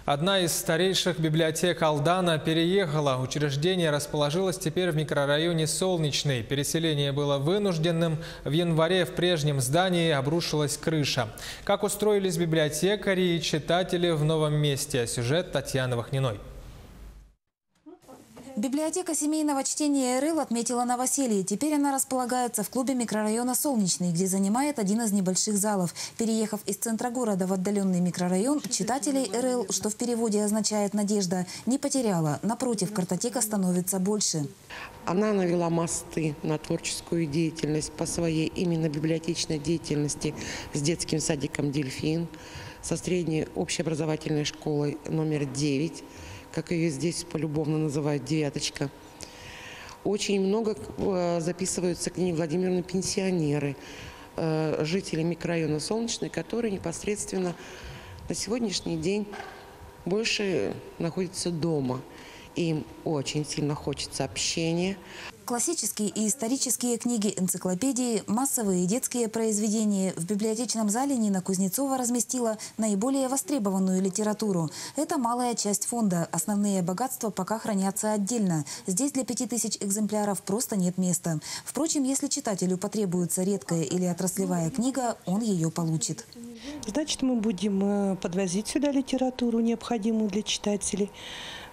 Одна из старейших библиотек Алдана переехала. Учреждение расположилось теперь в микрорайоне Солнечный. Переселение было вынужденным. В январе в прежнем здании обрушилась крыша. Как устроились библиотекари и читатели в новом месте? Сюжет Татьяны Вахниной. Библиотека семейного чтения РЛ отметила новоселье. Теперь она располагается в клубе микрорайона Солнечный, где занимает один из небольших залов. Переехав из центра города в отдаленный микрорайон, читателей РЛ, что в переводе означает «надежда», не потеряла. Напротив, картотека становится больше. Она навела мосты на творческую деятельность по своей именно библиотечной деятельности с детским садиком «Дельфин», со средней общеобразовательной школой номер 9, как ее здесь полюбовно называют, «девяточка». Очень много записываются к ней Владимировны пенсионеры, жители микрорайона Солнечный, которые непосредственно на сегодняшний день больше находятся дома. Им очень сильно хочется общения. Классические и исторические книги, энциклопедии, массовые и детские произведения. В библиотечном зале Нина Кузнецова разместила наиболее востребованную литературу. Это малая часть фонда. Основные богатства пока хранятся отдельно. Здесь для 5000 экземпляров просто нет места. Впрочем, если читателю потребуется редкая или отраслевая книга, он ее получит. Значит, мы будем подвозить сюда литературу, необходимую для читателей,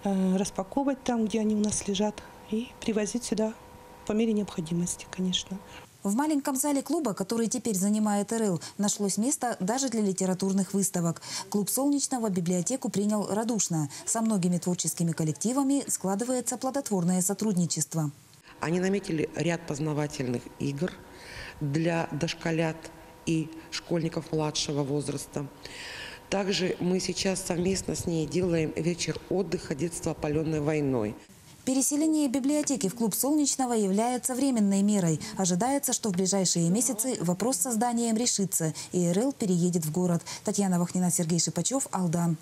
распаковывать там, где они у нас лежат, и привозить сюда по мере необходимости, конечно. В маленьком зале клуба, который теперь занимает РЛ, нашлось место даже для литературных выставок. Клуб Солнечного библиотеку принял радушно. Со многими творческими коллективами складывается плодотворное сотрудничество. Они наметили ряд познавательных игр для дошколят и школьников младшего возраста. Также мы сейчас совместно с ней делаем вечер отдыха «Детство, опаленное войной». Переселение библиотеки в клуб Солнечного является временной мерой. Ожидается, что в ближайшие месяцы вопрос с созданием решится, и РЛ переедет в город. Татьяна Вахнина, Сергей Шипачев, Алдан.